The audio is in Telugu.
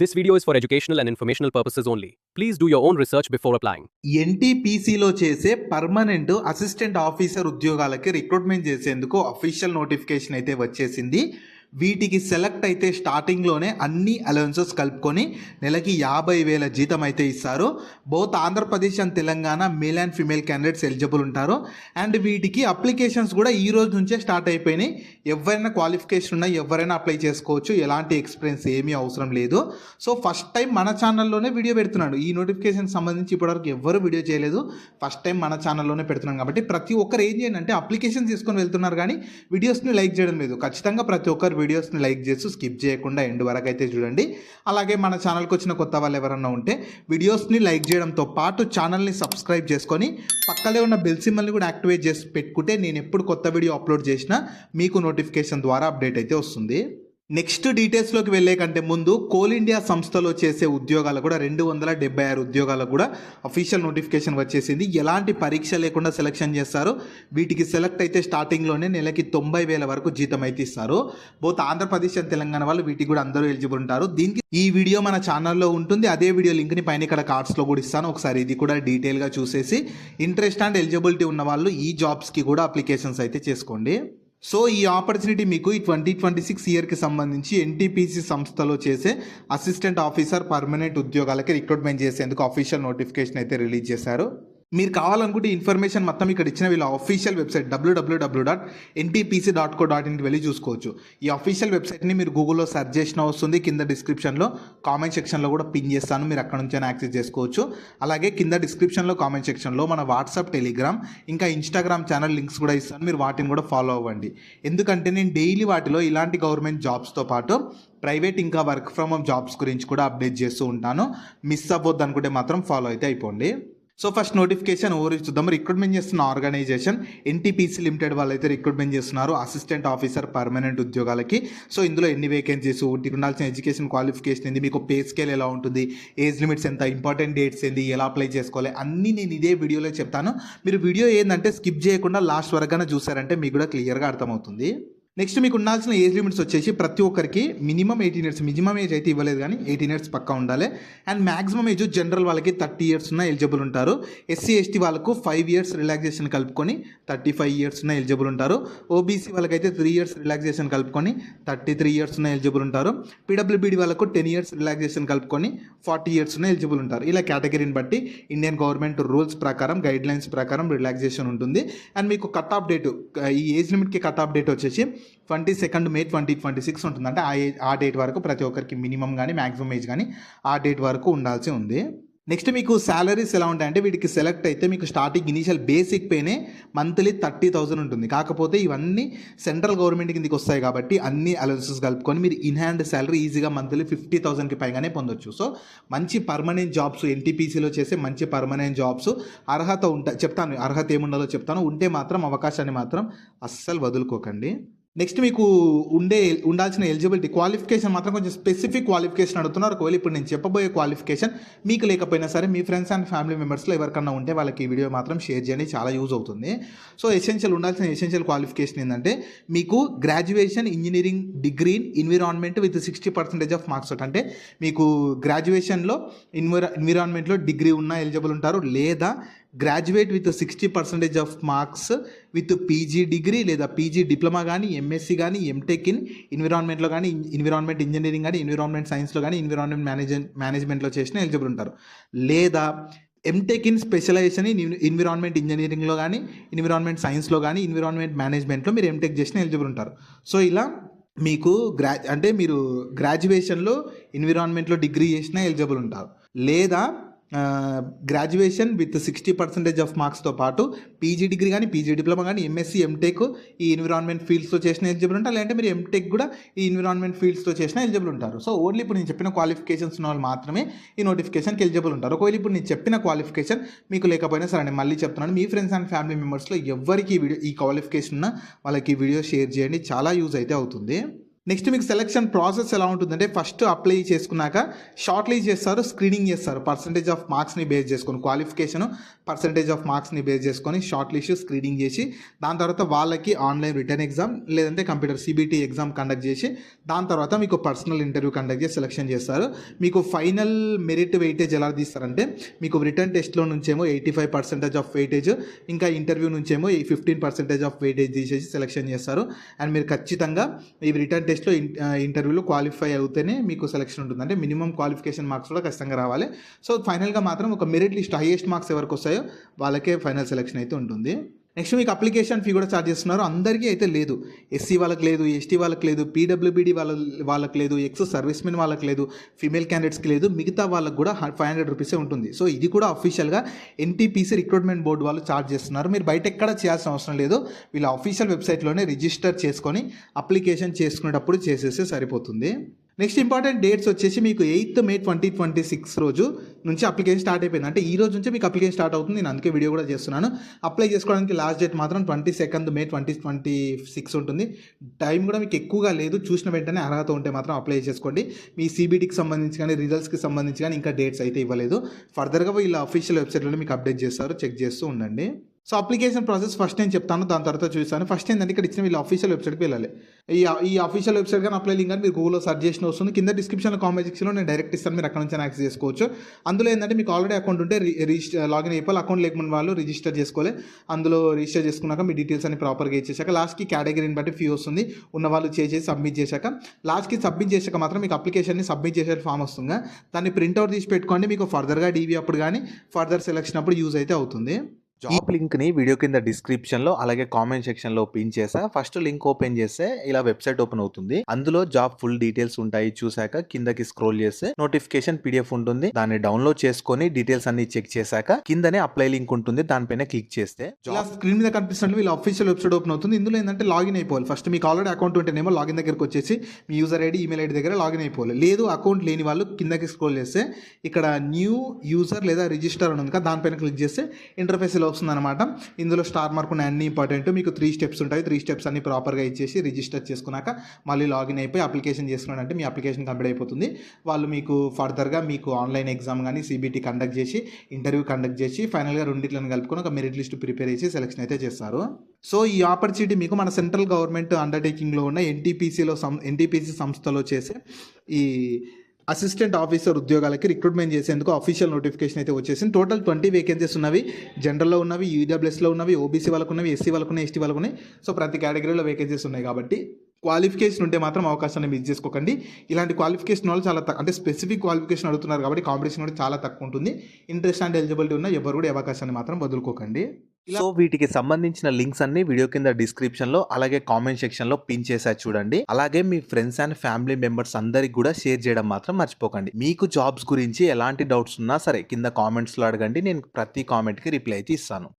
This video is for educational and informational purposes only. Please do your own research before applying. ఎన్టీపీసీలో చేసే పర్మనెంట్ అసిస్టెంట్ ఆఫీసర్ ఉద్యోగాలకి రిక్రూట్మెంట్ చేసేందుకు అఫీషియల్ నోటిఫికేషన్ అయితే వచ్చేసింది. వీటికి సెలెక్ట్ అయితే స్టార్టింగ్లోనే అన్ని అలవెన్సెస్ కలుపుకొని నెలకి 50,000 జీతం అయితే ఇస్తారు. Both Andhra Pradesh and Telangana male and female candidates eligible ఉంటారు. అండ్ వీటికి అప్లికేషన్స్ కూడా ఈ రోజు నుంచే స్టార్ట్ అయిపోయినాయి. ఎవరైనా క్వాలిఫికేషన్ ఉన్నా ఎవరైనా అప్లై చేసుకోవచ్చు. ఎలాంటి ఎక్స్పీరియన్స్ ఏమీ అవసరం లేదు. సో ఫస్ట్ టైం మన ఛానల్లోనే వీడియో పెడుతున్నాడు. ఈ నోటిఫికేషన్ సంబంధించి ఇప్పటివరకు ఎవరు వీడియో చేయలేదు. ఫస్ట్ టైం మన ఛానల్లోనే పెడుతున్నాను కాబట్టి ప్రతి ఒక్కరు ఏం చేయండి అంటే అప్లికేషన్ తీసుకొని వెళ్తున్నారు కానీ వీడియోస్ని లైక్ చేయడం లేదు. ఖచ్చితంగా ప్రతి ఒక్కరు వీడియోస్ని లైక్ చేస్తూ స్కిప్ చేయకుండా ఎండ్ వరకు అయితే చూడండి. అలాగే మన ఛానల్కి వచ్చిన కొత్త వాళ్ళు ఎవరన్నా ఉంటే వీడియోస్ని లైక్ చేయడంతో పాటు ఛానల్ని సబ్స్క్రైబ్ చేసుకొని పక్కనే ఉన్న బెల్ సింబల్ని కూడా యాక్టివేట్ చేసి పెట్టుకుంటే నేను ఎప్పుడు కొత్త వీడియో అప్లోడ్ చేసినా మీకు నోటిఫికేషన్ ద్వారా అప్డేట్ అయితే వస్తుంది. నెక్స్ట్ డీటెయిల్స్లోకి వెళ్ళే కంటే ముందు కోల్ ఇండియా సంస్థలో చేసే ఉద్యోగాలు కూడా 276 ఉద్యోగాలకు కూడా అఫీషియల్ నోటిఫికేషన్ వచ్చేసింది. ఎలాంటి పరీక్ష లేకుండా సెలెక్షన్ చేస్తారు. వీటికి సెలెక్ట్ అయితే స్టార్టింగ్లోనే నెలకి 90,000 వరకు జీతం అయితే ఇస్తారు. బోత్ ఆంధ్రప్రదేశ్ అండ్ తెలంగాణ వాళ్ళు వీటికి కూడా అందరూ ఎలిజిబుల్ ఉంటారు. దీనికి ఈ వీడియో మన ఛానల్లో ఉంటుంది. అదే వీడియో లింక్ని పైన ఇక్కడ కార్డ్స్లో కూడా ఇస్తాను. ఒకసారి ఇది కూడా డీటెయిల్గా చూసేసి ఇంట్రెస్ట్ అండ్ ఎలిజిబిలిటీ ఉన్న వాళ్ళు ఈ జాబ్స్కి కూడా అప్లికేషన్స్ అయితే చేసుకోండి. సో ఈ ఆపర్చునిటీ మీకు ఈ 2026 ఇయర్కి సంబంధించి ఎన్టీపీసీ సంస్థలో చేసే అసిస్టెంట్ ఆఫీసర్ పర్మనెంట్ ఉద్యోగాలకి రిక్రూట్మెంట్ చేసేందుకు అఫీషియల్ నోటిఫికేషన్ అయితే రిలీజ్ చేశారు. మీరు కావాలనుకుంటే ఇన్ఫర్మేషన్ మొత్తం ఇక్కడ ఇచ్చిన వీళ్ళ అఫీషియల్ వెబ్సైట్ www.ntpc.co.inకి వెళ్ళి చూసుకోవచ్చు. ఈ అఫీషియల్ వెబ్సైట్ని మీరు గూగుల్లో సెర్చ్ చేసిన వస్తుంది. కింద డిస్క్రిప్షన్లో కామెంట్ సెక్షన్లో కూడా పిన్ చేస్తాను. మీరు అక్కడ నుంచి యాక్సెస్ చేసుకోవచ్చు. అలాగే కింద డిస్క్రిప్షన్లో కామెంట్ సెక్షన్లో మన వాట్సాప్, టెలిగ్రామ్ ఇంకా ఇన్స్టాగ్రామ్ ఛానల్ లింక్స్ కూడా ఇస్తాను. మీరు వాటిని కూడా ఫాలో అవ్వండి. ఎందుకంటే నేను డైలీ వాటిలో ఇలాంటి గవర్నమెంట్ జాబ్స్తో పాటు ప్రైవేట్ ఇంకా వర్క్ ఫ్రమ్ హోమ్ జాబ్స్ గురించి కూడా అప్డేట్ చేస్తూ ఉంటాను. మిస్ అవ్వద్దు అనుకుంటే మాత్రం ఫాలో అయితే అయిపోండి. సో ఫస్ట్ నోటిఫికేషన్ ఓవర్ చూద్దాం. రిక్రూట్మెంట్ చేస్తున్న ఆర్గనైజేషన్ ఎన్టీపీసీ లిమిటెడ్ వాళ్ళైతే రిక్రూట్మెంట్ చేస్తున్నారు అసిస్టెంట్ ఆఫీసర్ పర్మనెంట్ ఉద్యోగాలకి. సో ఇందులో ఎన్ని వేకెన్సీస్, వీటికి ఉండాల్సిన ఎడ్యుకేషన్ క్వాలిఫికేషన్ ఏంది, మీకు పే స్కేల్ ఎలా ఉంటుంది, ఏజ్ లిమిట్స్ ఎంత, ఇంపార్టెంట్ డేట్స్ ఏంది, ఎలా అప్లై చేసుకోవాలి అన్నీ నేను ఇదే వీడియోలో చెప్తాను. మీరు వీడియో ఏంటంటే స్కిప్ చేయకుండా లాస్ట్ వరకుగానే చూసారంటే మీకు కూడా క్లియర్గా అర్థమవుతుంది. నెక్స్ట్ మీకు ఉండాల్సిన ఏజ్ లిమిట్స్ వచ్చేసి ప్రతి ఒక్కరికి మినిమం 18 ఇయర్స్, మినిమం ఏజ్ అయితే ఇవ్వలేదు కానీ 18 ఇయర్స్ పక్కా ఉండాలి. అండ్ మ్యాక్సిమం ఏజ్ జనరల్ వాళ్ళకి 30 ఇయర్స్ ఉన్న ఎలిజిబుల్ ఉంటారు. ఎస్సీ ఎస్టీ వాళ్ళకు 5 ఇయర్స్ రిలాక్సేషన్ కలుపుకొని 35 ఇయర్స్ ఉన్న ఎలిజిబుల్ ఉంటారు. ఓబీసీ వాళ్ళకైతే 3 ఇయర్స్ రిలాక్సేషన్ కలుపుకొని 33 ఇయర్స్ ఉన్న ఎలిజిబుల్ ఉంటారు. పీడబ్ల్యూబీడీ వాళ్ళకు 10 ఇయర్స్ రిలాక్సేషన్ కలుపుకొని 40 ఇయర్స్ ఉన్న ఎలిజిబుల్ ఉంటారు. ఇలా కేటగిరీని బట్టి ఇండియన్ గవర్నమెంట్ రూల్స్ ప్రకారం, గైడ్ లైన్స్ ప్రకారం రిలాక్సేషన్ ఉంటుంది. అండ్ మీకు కట్ ఆఫ్ డేట్, ఈ ఏజ్ లిమిట్కి కట్ ఆఫ్ డేట్ వచ్చేసి 22 మే 2026 ఉంటుంది. అంటే ఆ డేట్ వరకు ప్రతి ఒక్కరికి మినిమం కానీ మ్యాక్సిమం ఏజ్ కానీ ఆ డేట్ వరకు ఉండాల్సి ఉంది. నెక్స్ట్ మీకు శాలరీస్ ఎలా ఉంటాయంటే వీటికి సెలెక్ట్ అయితే మీకు స్టార్టింగ్ ఇనీషియల్ బేసిక్ పేనే మంత్లీ 30,000 ఉంటుంది. కాకపోతే ఇవన్నీ సెంట్రల్ గవర్నమెంట్ కిందకి వస్తాయి కాబట్టి అన్ని అలవెన్సెస్ కలుపుకొని మీరు ఇన్ హ్యాండ్ శాలరీ ఈజీగా మంత్లీ 50,000కి పైగానే పొందొచ్చు. సో మంచి పర్మనెంట్ జాబ్స్, ఎన్టీపీసీలో చేసే మంచి పర్మనెంట్ జాబ్స్ అర్హత ఉంటాయి. చెప్తాను అర్హత ఏముండాలో చెప్తాను. ఉంటే మాత్రం అవకాశాన్ని మాత్రం అస్సలు వదులుకోకండి. నెక్స్ట్ మీకు ఉండాల్సిన ఎలిజిబిలిటీ క్వాలిఫికేషన్ మాత్రం కొంచెం స్పెసిఫిక్ క్వాలిఫికేషన్ అడుగుతున్నారు. ఒకవేళ ఇప్పుడు నేను చెప్పబోయే క్వాలిఫికేషన్ మీకు లేకపోయినా సరే మీ ఫ్రెండ్స్ అండ్ ఫ్యామిలీ మెంబర్స్లో ఎవరికన్నా ఉంటే వాళ్ళకి ఈ వీడియో మాత్రం షేర్ చేయండి, చాలా యూజ్ అవుతుంది. సో ఉండాల్సిన ఎసెన్షియల్ క్వాలిఫికేషన్ ఏంటంటే మీకు graduation engineering degree in environment with 60% of marks. అంటే మీకు గ్రాడ్యుయేషన్లో ఎన్విరాన్మెంట్లో డిగ్రీ ఉన్న ఎలిజిబుల్ ఉంటారు, లేదా graduate with 60% of marks with PG degree లేదా పీజీ డిప్లొమా కానీ, ఎంఎస్సీ కానీ, ఎంటెక్ ఇన్ ఎన్విరాన్మెంట్లో కానీ, ఎన్విరాన్మెంట్ ఇంజనీరింగ్ కానీ, ఎన్విరాన్మెంట్ సైన్స్లో కానీ, ఎన్విరాన్మెంట్ మేనేజ్మెంట్లో చేసిన ఎలిజిబుల్ ఉంటారు. లేదా MTech in specialisation in environment ఇంజనీరింగ్లో కానీ, ఎన్విరాన్మెంట్ సైన్స్లో కానీ, ఎన్విరాన్మెంట్ మేనేజ్మెంట్లో మీరు ఎంటెక్ చేసిన ఎలిజిబుల్ ఉంటారు. సో ఇలా మీకు మీరు గ్రాడ్యుయేషన్లో ఎన్విరాన్మెంట్లో డిగ్రీ చేసిన ఎలిజిబుల్ ఉంటారు. లేదా గ్రాడ్యుయేషన్ విత్ 60% ఆఫ్ మార్క్స్తో పాటు పీజీ డిగ్రీ కానీ, పీజీ డిప్లొమా కానీ, ఎంఎస్సీ, ఎంటెక్ ఈ ఎన్విరాన్మెంట్ ఫీల్డ్స్తో చేసిన ఎలిజిబుల్ ఉంటారు. లేదంటే మీరు ఎంటెక్ కూడా ఈ ఎన్విరాన్మెంట్ ఫీల్డ్స్తో చేసిన ఎలిజిబుల్ ఉంటారు. సో ఓన్లీ ఇప్పుడు నేను చెప్పిన క్వాలిఫికేషన్స్ ఉన్న వాళ్ళు మాత్రమే ఈ నోటిఫికేషన్కి ఎలిజిబుల్ ఉంటారు. ఒకవేళ ఇప్పుడు నేను చెప్పిన క్వాలిఫికేషన్ మీకు లేకపోయినా సరే నేను మళ్ళీ చెప్తున్నాను, మీ ఫ్రెండ్స్ అండ్ ఫ్యామిలీ మెంబర్స్లో ఎవరికి ఈ క్వాలిఫికేషన్ ఉన్న వాళ్ళకి ఈ వీడియో షేర్ చేయండి, చాలా యూజ్ అయితే అవుతుంది. నెక్స్ట్ మీకు సెలక్షన్ ప్రాసెస్ ఎలా ఉంటుందంటే ఫస్ట్ అప్లై చేసుకున్నాక షార్ట్ లిస్ట్ చేస్తారు, స్క్రీనింగ్ చేస్తారు. పర్సంటేజ్ ఆఫ్ మార్క్స్ని బేస్ చేసుకొని క్వాలిఫికేషన్ పర్సంటేజ్ ఆఫ్ మార్క్స్ని బేస్ చేసుకొని షార్ట్ లిస్ట్ స్క్రీనింగ్ చేసి దాని తర్వాత వాళ్ళకి ఆన్లైన్ రిటర్న్ ఎగ్జామ్ లేదంటే కంప్యూటర్ సిబిటి ఎగ్జామ్ కండక్ట్ చేసి దాని తర్వాత మీకు పర్సనల్ ఇంటర్వ్యూ కండక్ట్ చేసి సెలెక్షన్ చేస్తారు. మీకు ఫైనల్ మెరిట్ వెయిటేజ్ ఎలా తీస్తారంటే మీకు రిటర్న్ టెస్ట్లో నుంచేమో 85% ఆఫ్ వెయిటేజ్, ఇంకా ఇంటర్వ్యూ నుంచేమో 15% ఆఫ్ వెయిటేజ్ తీసేసి సెలెక్షన్ చేస్తారు. అండ్ మీరు ఖచ్చితంగా ఈ రిటర్న్ టెస్ట్లో ఇంటర్వ్యూలో క్వాలిఫై అవుతేనే మీకు సెలెక్షన్ ఉంటుంది. అంటే మినిమం క్వాలిఫికేషన్ మార్క్స్ కూడా ఖచ్చితంగా రావాలి. సో ఫైనల్గా మాత్రం ఒక మెరిట్ లిస్ట్ హైయెస్ట్ మార్క్స్ ఎవరికి వస్తాయో వాళ్ళకే ఫైనల్ సెలెక్షన్ అయితే ఉంటుంది. నెక్స్ట్ మీకు అప్లికేషన్ ఫీ కూడా ఛార్జ్ చేస్తున్నారు. అందరికీ అయితే లేదు. ఎస్సీ వాళ్ళకి లేదు, ఎస్టీ వాళ్ళకి లేదు, పీడబ్ల్యూబీడీ వాళ్ళకి లేదు, ఎక్స్ సర్వీస్ మెన్ వాళ్ళకి లేదు, ఫీమేల్ క్యాండిడేట్స్కి లేదు, మిగతా వాళ్ళకి కూడా 500 రూపీసే ఉంటుంది. సో ఇది కూడా అఫీషియల్గా ఎన్టీపీసీ రిక్రూట్మెంట్ బోర్డు వాళ్ళు ఛార్జ్ చేస్తున్నారు. మీరు బయట ఎక్కడ చేయాల్సిన అవసరం లేదు. వీళ్ళ అఫీషియల్ వెబ్సైట్లోనే రిజిస్టర్ చేసుకొని అప్లికేషన్ చేసుకునేటప్పుడు చేసేస్తే సరిపోతుంది. నెక్స్ట్ ఇంపార్టెంట్ డేట్స్ వచ్చేసి మీకు 8th May 2026 రోజు నుంచి అప్లికేషన్ స్టార్ట్ అయిపోయింది. అంటే ఈ రోజు నుంచి మీకు అప్లికేషన్ స్టార్ట్ అవుతుంది. నేను అందుకే వీడియో కూడా చేస్తున్నాను. అప్లై చేసుకోవడానికి లాస్ట్ డేట్ మాత్రం 22nd May 2026 ఉంటుంది. టైం కూడా మీకు ఎక్కువగా లేదు. చూసిన వెంటనే అర్హత ఉంటే మాత్రం అప్లై చేసుకోండి. మీ సిబిటికి సంబంధించి కానీ రిజల్ట్స్కి సంబంధించి కానీ ఇంకా డేట్స్ అయితే ఇవ్వలేదు. ఫర్దర్గా వీళ్ళ అఫీషియల్ వెబ్సైట్లోనే మీకు అప్డేట్ చేస్తారు. చెక్ చేస్తూ ఉండండి. సో అప్లికేషన్ ప్రాసెస్ ఫస్ట్ నేను చెప్తాను, దాని తర్వాత చూస్తాను. ఫస్ట్ ఏంటంటే ఇక్కడ ఇచ్చిన వీళ్ళ అఫీషియల్ వెబ్సైట్కి వెళ్ళాలి. ఈ అఫీషియల్ వెబ్సైట్ కానీ అప్లై లింక్ కానీ మీరు గూగుల్లో సర్చ్ చేసిన వస్తుంది. కింద డిస్క్రిప్షన్లో కామెంట్ సెక్షన్లో నేను డైరెక్ట్ ఇస్తాను, మీరు అక్కడ నుంచి యాక్సెస్ చేసుకోవచ్చు. అందులో ఏంటంటే మీకు ఆల్రెడీ అకౌంట్ ఉంటే లాగిన్ అయిపోవాలి. అకౌంట్ లేకుండా వాళ్ళు రిజిస్టర్ చేసుకోవాలి. అందులో రిజిస్టర్ చేసుకున్నాక మీ డీటెయిల్స్ అన్ని ప్రాపర్గా ఇచ్చేసాక లాస్ట్కి కేటగిరీని బట్టి ఫీ వస్తుంది. ఉన్న వాళ్ళు చేసి సబ్మిట్ చేశాక లాస్ట్కి సబ్మిట్ చేశాక మాత్రం మీకు అప్లికేషన్ని సబ్మిట్ చేసే ఫామ్ వస్తుంది. దాన్ని ప్రింట్అవుట్ తీసి పెట్టుకోండి. మీకు ఫర్దర్గా డీవీ అప్పుడు కానీ ఫర్దర్ సెలక్షన్ అప్పుడు యూజ్ అయితే అవుతుంది. జాబ్ లింక్ని వీడియో కింద డిస్క్రిప్షన్లో అలాగే కామెంట్ సెక్షన్లో పిన్ చేసా. ఫస్ట్ లింక్ ఓపెన్ చేస్తే ఇలా వెబ్సైట్ ఓపెన్ అవుతుంది. అందులో జాబ్ ఫుల్ డీటెయిల్స్ ఉంటాయి. చూసాక కిందకి స్క్రోల్ చేస్తే నోటిఫికేషన్ పీడిఎఫ్ ఉంటుంది. దాన్ని డౌన్లోడ్ చేసుకొని డీటెయిల్స్ అన్ని చెక్ చేశాక కిందనే అప్లై లింక్ ఉంటుంది. దానిపైన క్లిక్ చేస్తే ఇలా స్క్రీన్ మీద కనిపిస్తున్నట్టు వీళ్ళ అఫీషియల్ వెబ్సైట్ ఓపెన్ అవుతుంది. ఇందులో ఏంటంటే లాగిన్ అయిపోవాలి. ఫస్ట్ మీకు ఆల్రెడీ అకౌంట్ ఉంటేనేమో లాగిన్ దగ్గరకు వచ్చేసి మీ యూజర్ ఐడి ఈమెయిల్ ఐడి దగ్గర లాగిన్ అయిపోవాలి. లేదు అకౌంట్ లేని వాళ్ళు కిందకి స్క్రోల్ చేస్తే ఇక్కడ న్యూ యూజర్ లేదా రిజిస్టర్ అని ఉంది కదా, దానిపైన క్లిక్ చేస్తే ఇంటర్ఫేస్ ఇలా వస్తుంది అనమాట. ఇందులో స్టార్ మార్క్ ఉన్న అన్ని ఇంపార్టెంట్. మీకు 3 స్టెప్స్ ఉంటాయి. 3 స్టెప్స్ అన్ని ప్రాపర్గా ఇచ్చేసి రిజిస్టర్ చేసుకున్నాక మళ్ళీ లాగిన్ అయిపోయి అప్లికేషన్ చేసుకున్నారంటే మీ అప్లికేషన్ కంప్లీట్ అయిపోతుంది. వాళ్ళు మీకు ఫర్దర్గా మీకు ఆన్లైన్ ఎగ్జామ్ కానీ సిబిటి కండక్ట్ చేసి ఇంటర్వ్యూ కండక్ట్ చేసి ఫైనల్గా రెండింటిని కలుపుకొని ఒక మెరిట్ లిస్ట్ ప్రిపేర్ చేసి సెలెక్షన్ అయితే చేస్తారు. సో ఈ ఆపర్చునిటీ మీకు మన సెంట్రల్ గవర్నమెంట్ అండర్టేకింగ్లో ఉన్న ఎన్టీపీసీ సంస్థలో చేసే ఈ అసిస్టెంట్ ఆఫీసర్ ఉద్యోగాలకి రిక్రూట్మెంట్ చేసేందుకు అఫీషియల్ నోటిఫికేషన్ అయితే వచ్చేసింది. టోటల్ 20 వేకెన్సీస్ ఉన్నవి. జనరల్లో ఉన్నవి, ఈడబ్ల్యూఎస్లో ఉన్నవి, ఓబీసీ వాళ్ళకు ఉన్నవి, ఎస్సీ వాళ్ళకు ఉన్నాయి, ఎస్టీ వాళ్ళకు ఉన్నాయి. సో ప్రతి కేటగిరీలో వేకెన్సీస్ ఉన్నాయి కాబట్టి క్వాలిఫికేషన్ ఉంటే మాత్రం అవకాశాన్ని మిస్ చేసుకోకండి. ఇలాంటి క్వాలిఫికేషన్ వాళ్ళు చాలా అంటే స్పెసిఫిక్ క్వాలిఫికేషన్ అడుగుతున్నారు కాబట్టి కాంపిటీషన్ కూడా చాలా తక్కువ ఉంటుంది. ఇంట్రెస్ట్ అండ్ ఎలిజిబిలిటీ ఉన్న ఎవరు కూడా అవకాశాన్ని మాత్రం వదులుకోకండి. సో వీటికి సంబంధించిన లింక్స్ అన్ని వీడియో కింద డిస్క్రిప్షన్లో అలాగే కామెంట్ సెక్షన్లో పిన్ చేసా చూడండి. అలాగే మీ ఫ్రెండ్స్ అండ్ ఫ్యామిలీ మెంబర్స్ అందరికి కూడా షేర్ చేయడం మాత్రం మర్చిపోకండి. మీకు జాబ్స్ గురించి ఎలాంటి డౌట్స్ ఉన్నా సరే కింద కామెంట్స్లో అడగండి. నేను ప్రతి కామెంట్కి రిప్లై అయితే ఇస్తాను.